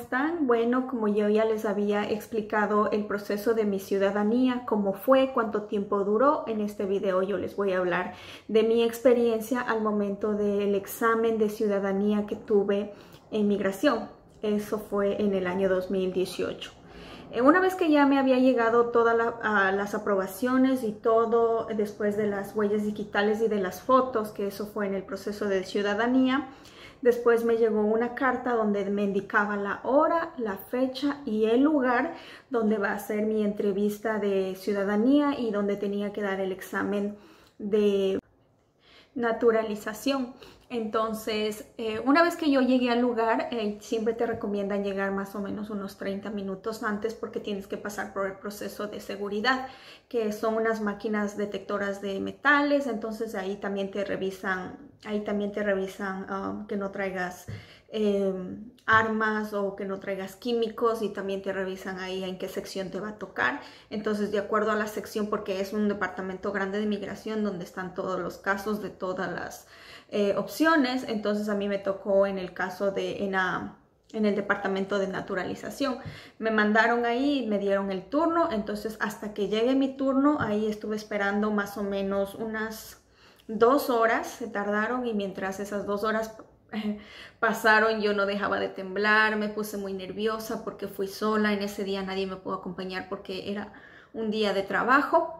están? Bueno, como yo ya les había explicado el proceso de mi ciudadanía, cómo fue, cuánto tiempo duró, en este video yo les voy a hablar de mi experiencia al momento del examen de ciudadanía que tuve en migración. Eso fue en el año 2018. Una vez que ya me había llegado todas las aprobaciones y todo, después de las huellas digitales y de las fotos, que eso fue en el proceso de ciudadanía, después me llegó una carta donde me indicaba la hora, la fecha y el lugar donde va a ser mi entrevista de ciudadanía y donde tenía que dar el examen de naturalización. Entonces, una vez que yo llegué al lugar, siempre te recomiendan llegar más o menos unos 30 minutos antes porque tienes que pasar por el proceso de seguridad, que son unas máquinas detectoras de metales. Entonces ahí también te revisan que no traigas armas o que no traigas químicos, y también te revisan ahí en qué sección te va a tocar. Entonces, de acuerdo a la sección, porque es un departamento grande de migración donde están todos los casos de todas las opciones, entonces a mí me tocó en el caso de en el departamento de naturalización. Me mandaron ahí, me dieron el turno. Entonces hasta que llegue mi turno, ahí estuve esperando más o menos unas 2 horas, se tardaron, y mientras esas 2 horas pasaron, yo no dejaba de temblar, me puse muy nerviosa porque fui sola. En ese día nadie me pudo acompañar porque era un día de trabajo.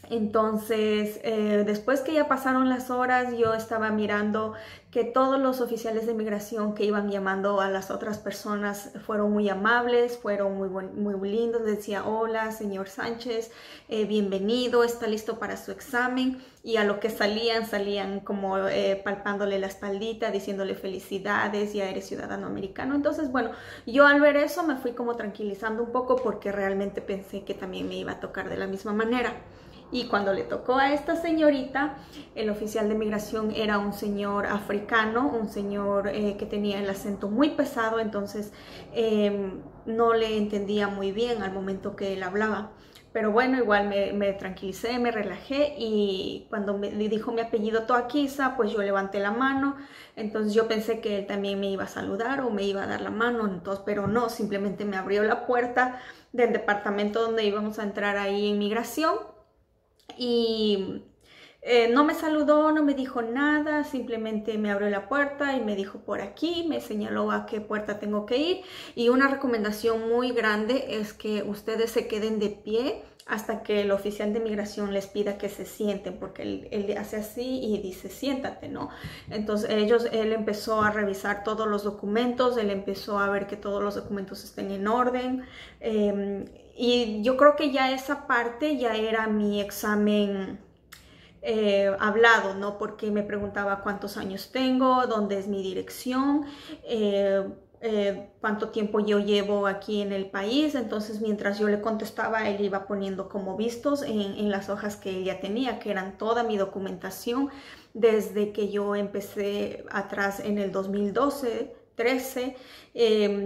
Entonces, después que ya pasaron las horas, yo estaba mirando que todos los oficiales de migración que iban llamando a las otras personas fueron muy amables, fueron muy lindos. Decía: hola, señor Sánchez, bienvenido, está listo para su examen. Y a lo que salían como palpándole la espaldita, diciéndole felicidades, ya eres ciudadano americano. Entonces, bueno, yo al ver eso me fui como tranquilizando un poco porque realmente pensé que también me iba a tocar de la misma manera. Y cuando le tocó a esta señorita, el oficial de migración era un señor africano, un señor que tenía el acento muy pesado. Entonces no le entendía muy bien al momento que él hablaba. Pero bueno, igual me tranquilicé, me relajé, y cuando me dijo mi apellido Toaquiza, pues yo levanté la mano. Entonces yo pensé que él también me iba a saludar o me iba a dar la mano, entonces, pero no, simplemente me abrió la puerta del departamento donde íbamos a entrar ahí en migración. Y no me saludó, no me dijo nada, simplemente me abrió la puerta y me dijo: por aquí, me señaló a qué puerta tengo que ir. Y una recomendación muy grande es que ustedes se queden de pie hasta que el oficial de migración les pida que se sienten, porque él hace así y dice: siéntate, ¿no? Entonces él empezó a revisar todos los documentos, él empezó a ver que todos los documentos estén en orden. Y yo creo que ya esa parte ya era mi examen hablado, ¿no? Porque me preguntaba cuántos años tengo, dónde es mi dirección, cuánto tiempo yo llevo aquí en el país. Entonces, mientras yo le contestaba, él iba poniendo como vistos en las hojas que ella tenía, que eran toda mi documentación desde que yo empecé atrás en el 2013.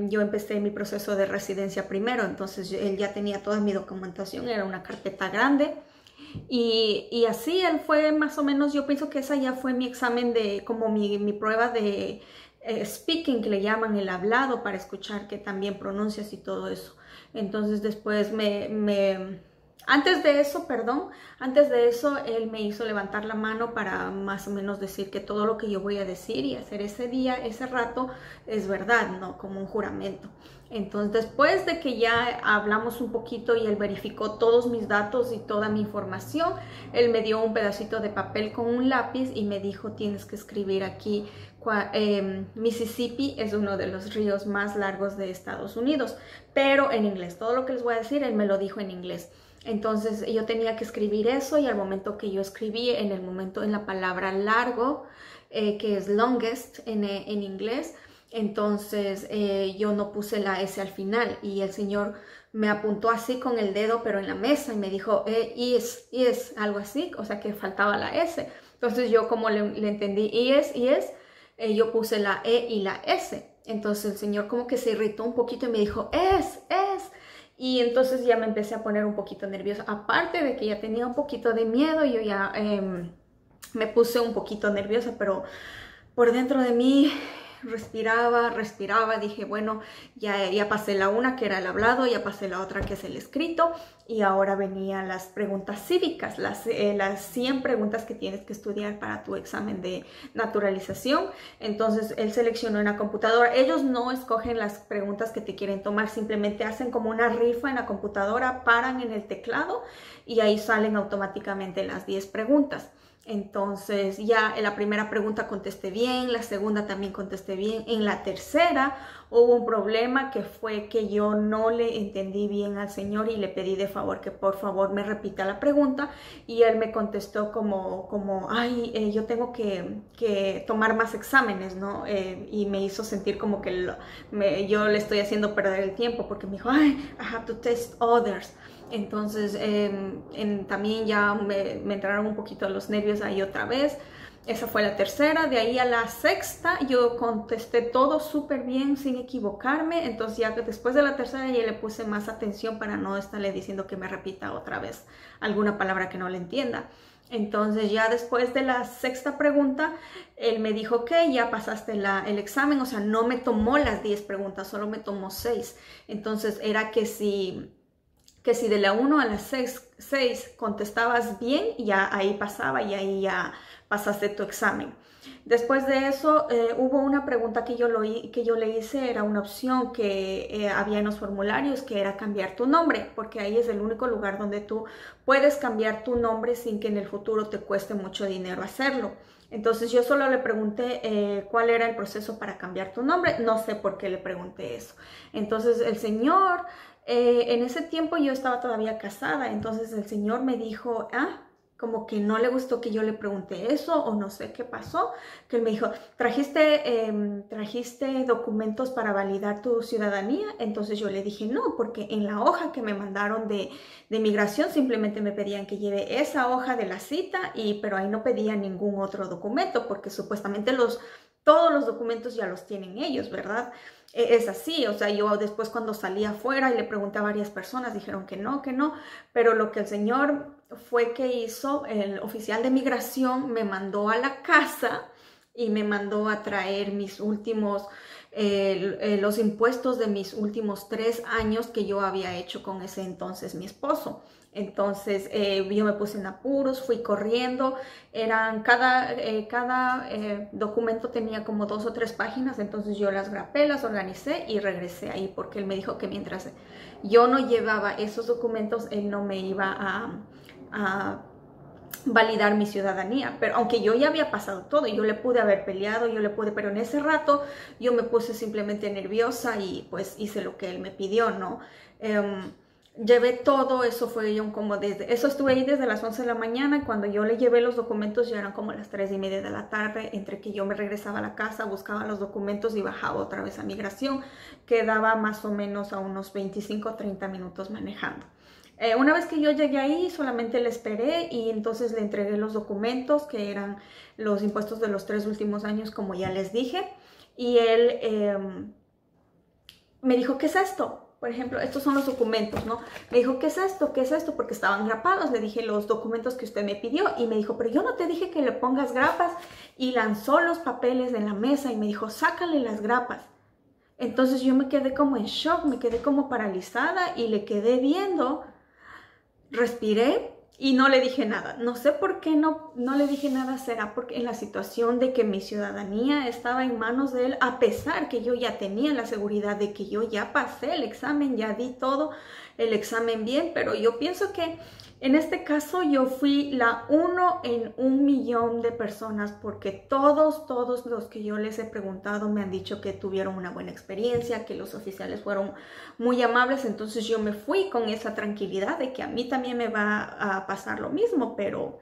Yo empecé mi proceso de residencia primero. Entonces él ya tenía toda mi documentación, era una carpeta grande. Y así él fue más o menos. Yo pienso que esa ya fue mi examen de, como mi prueba de speaking, que le llaman, el hablado, para escuchar que también pronuncias y todo eso. Entonces después antes de eso, él me hizo levantar la mano para más o menos decir que todo lo que yo voy a decir y hacer ese día, ese rato, es verdad, ¿no? Como un juramento. Entonces, después de que ya hablamos un poquito y él verificó todos mis datos y toda mi información, él me dio un pedacito de papel con un lápiz y me dijo: tienes que escribir aquí, Mississippi es uno de los ríos más largos de Estados Unidos, pero en inglés. Todo lo que les voy a decir, él me lo dijo en inglés. Entonces yo tenía que escribir eso, y al momento que yo escribí, en la palabra largo, que es longest en inglés, entonces yo no puse la S al final, y el señor me apuntó así con el dedo, pero en la mesa, y me dijo is, algo así, o sea que faltaba la S. Entonces yo, como le entendí is, yo puse la E y la S. Entonces el señor como que se irritó un poquito y me dijo es. Y entonces ya me empecé a poner un poquito nerviosa. Aparte de que ya tenía un poquito de miedo, yo ya me puse un poquito nerviosa, pero por dentro de mí respiraba, dije, bueno, ya pasé la una que era el hablado, ya pasé la otra que es el escrito, y ahora venían las preguntas cívicas, las 100 preguntas que tienes que estudiar para tu examen de naturalización. Entonces él seleccionó en la computadora. Ellos no escogen las preguntas que te quieren tomar, simplemente hacen como una rifa en la computadora, paran en el teclado y ahí salen automáticamente las 10 preguntas. Entonces ya en la primera pregunta contesté bien, la segunda también contesté bien, en la tercera hubo un problema que fue que yo no le entendí bien al señor y le pedí de favor que por favor me repita la pregunta, y él me contestó ay, yo tengo que tomar más exámenes, ¿no? Y me hizo sentir como que yo le estoy haciendo perder el tiempo, porque me dijo, ay, I have to test others. Entonces también ya me entraron un poquito los nervios ahí otra vez. Esa fue la tercera. De ahí a la sexta yo contesté todo súper bien sin equivocarme. Entonces ya después de la tercera ya le puse más atención para no estarle diciendo que me repita otra vez alguna palabra que no le entienda. Entonces ya después de la sexta pregunta, él me dijo que ya pasaste el examen. O sea, no me tomó las 10 preguntas, solo me tomó 6. Entonces era que si de la 1 a la 6 contestabas bien, ya ahí pasaba y ahí ya pasaste tu examen. Después de eso hubo una pregunta que yo le hice, era una opción que había en los formularios, que era cambiar tu nombre, porque ahí es el único lugar donde tú puedes cambiar tu nombre sin que en el futuro te cueste mucho dinero hacerlo. Entonces yo solo le pregunté cuál era el proceso para cambiar tu nombre, no sé por qué le pregunté eso. Entonces el señor... en ese tiempo yo estaba todavía casada, entonces el señor me dijo, como que no le gustó que yo le pregunté eso, o no sé qué pasó, que él me dijo, ¿trajiste documentos para validar tu ciudadanía? Entonces yo le dije no, porque en la hoja que me mandaron de migración simplemente me pedían que lleve esa hoja de la cita, pero ahí no pedían ningún otro documento, porque supuestamente todos los documentos ya los tienen ellos, ¿verdad? Es así, o sea, yo después cuando salí afuera y le pregunté a varias personas, dijeron que no, pero lo que el señor fue que hizo, el oficial de migración me mandó a la casa y me mandó a traer mis últimos, los impuestos de mis últimos 3 años que yo había hecho con ese entonces mi esposo. Entonces yo me puse en apuros, fui corriendo, cada documento tenía como 2 o 3 páginas, entonces yo las grapé, las organicé y regresé ahí, porque él me dijo que mientras yo no llevaba esos documentos, él no me iba a validar mi ciudadanía. Pero aunque yo ya había pasado todo, yo le pude haber peleado, pero en ese rato yo me puse simplemente nerviosa y pues hice lo que él me pidió, ¿no? Llevé todo, eso estuve ahí desde las 11 de la mañana, y cuando yo le llevé los documentos ya eran como las 3:30 de la tarde, entre que yo me regresaba a la casa, buscaba los documentos y bajaba otra vez a migración, quedaba más o menos a unos 25 o 30 minutos manejando. Una vez que yo llegué ahí, solamente le esperé y entonces le entregué los documentos, que eran los impuestos de los 3 últimos años, como ya les dije, y él me dijo, ¿qué es esto? Por ejemplo, estos son los documentos, ¿no? Me dijo, ¿qué es esto? ¿Qué es esto? Porque estaban grapados. Le dije, los documentos que usted me pidió. Y me dijo, pero yo no te dije que le pongas grapas. Y lanzó los papeles en la mesa y me dijo, sácale las grapas. Entonces yo me quedé como en shock, me quedé como paralizada y le quedé viendo. Respiré y no le dije nada. No sé por qué no le dije nada. Será porque en la situación de que mi ciudadanía estaba en manos de él, a pesar que yo ya tenía la seguridad de que yo ya pasé el examen, ya di todo el examen bien, pero yo pienso que en este caso yo fui la 1 en 1.000.000 de personas, porque todos los que yo les he preguntado me han dicho que tuvieron una buena experiencia, que los oficiales fueron muy amables. Entonces yo me fui con esa tranquilidad de que a mí también me va a pasar lo mismo, pero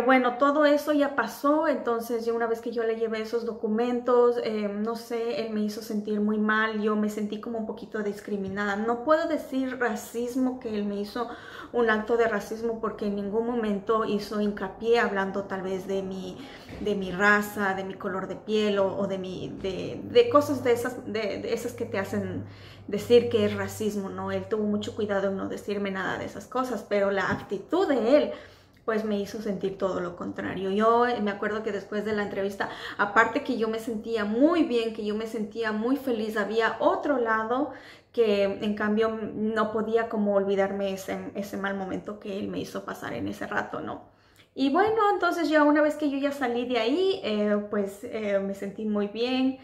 bueno, todo eso ya pasó. Entonces ya una vez que yo le llevé esos documentos, no sé, él me hizo sentir muy mal, yo me sentí como un poquito discriminada. No puedo decir racismo, que él me hizo un acto de racismo, porque en ningún momento hizo hincapié hablando tal vez de mi raza, de mi color de piel o de cosas de esas que te hacen decir que es racismo, ¿no? Él tuvo mucho cuidado en no decirme nada de esas cosas, pero la actitud de él pues me hizo sentir todo lo contrario. Yo me acuerdo que después de la entrevista, aparte que yo me sentía muy bien, que yo me sentía muy feliz, había otro lado que en cambio no podía como olvidarme ese mal momento que él me hizo pasar en ese rato, ¿no? Y bueno, entonces ya una vez que yo ya salí de ahí, me sentí muy bien.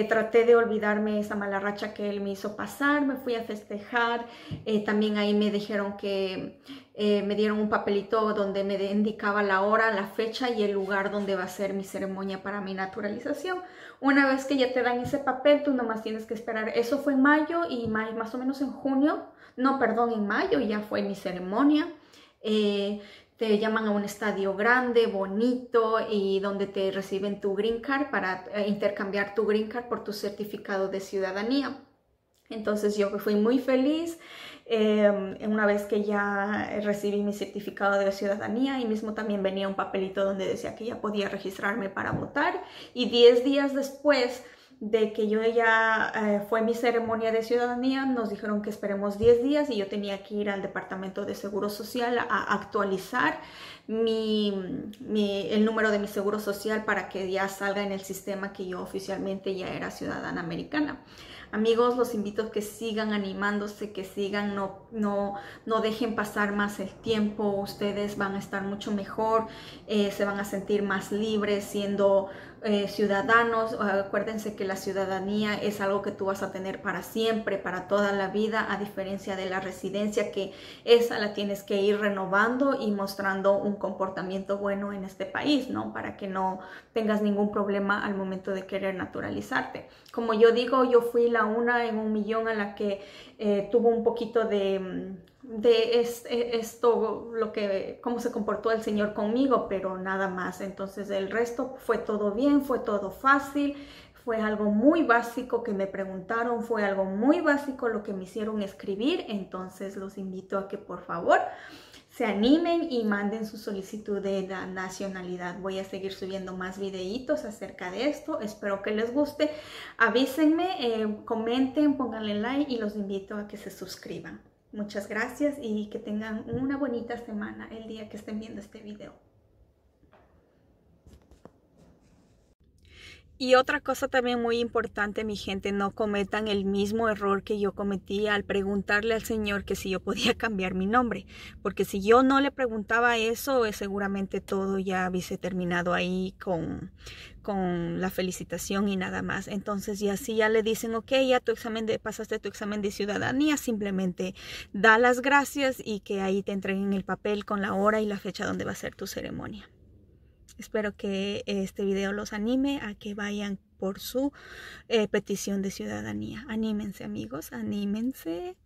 Traté de olvidarme esa mala racha que él me hizo pasar, me fui a festejar. También ahí me dijeron que me dieron un papelito donde me indicaba la hora, la fecha y el lugar donde va a ser mi ceremonia para mi naturalización. Una vez que ya te dan ese papel, tú nomás tienes que esperar. Eso fue en mayo y más o menos en junio, no, perdón, en mayo ya fue mi ceremonia. Te llaman a un estadio grande, bonito y donde te reciben tu green card para intercambiar tu green card por tu certificado de ciudadanía. Entonces yo fui muy feliz una vez que ya recibí mi certificado de ciudadanía, y mismo también venía un papelito donde decía que ya podía registrarme para votar, y 10 días después de que yo ya fue mi ceremonia de ciudadanía, nos dijeron que esperemos 10 días y yo tenía que ir al Departamento de Seguro Social a actualizar el número de mi seguro social para que ya salga en el sistema que yo oficialmente ya era ciudadana americana. Amigos, los invito a que sigan animándose, que sigan, no dejen pasar más el tiempo. Ustedes van a estar mucho mejor, se van a sentir más libres siendo ciudadanos. Acuérdense que la ciudadanía es algo que tú vas a tener para siempre, para toda la vida, a diferencia de la residencia, que esa la tienes que ir renovando y mostrando un comportamiento bueno en este país, ¿no? Para que no tengas ningún problema al momento de querer naturalizarte. Como yo digo, yo fui la una en 1.000.000 a la que tuvo un poquito de esto, cómo se comportó el Señor conmigo, pero nada más. Entonces el resto fue todo bien, fue todo fácil, fue algo muy básico que me preguntaron, fue algo muy básico lo que me hicieron escribir. Entonces los invito a que por favor se animen y manden su solicitud de la nacionalidad. Voy a seguir subiendo más videitos acerca de esto. Espero que les guste. Avísenme, comenten, pónganle like y los invito a que se suscriban. Muchas gracias y que tengan una bonita semana el día que estén viendo este video. Y otra cosa también muy importante, mi gente, no cometan el mismo error que yo cometí al preguntarle al Señor que si yo podía cambiar mi nombre. Porque si yo no le preguntaba eso, seguramente todo ya hubiese terminado ahí con la felicitación y nada más. Entonces ya le dicen, ok, ya pasaste tu examen de ciudadanía, simplemente da las gracias y que ahí te entreguen el papel con la hora y la fecha donde va a ser tu ceremonia. Espero que este video los anime a que vayan por su petición de ciudadanía. Anímense, amigos, anímense.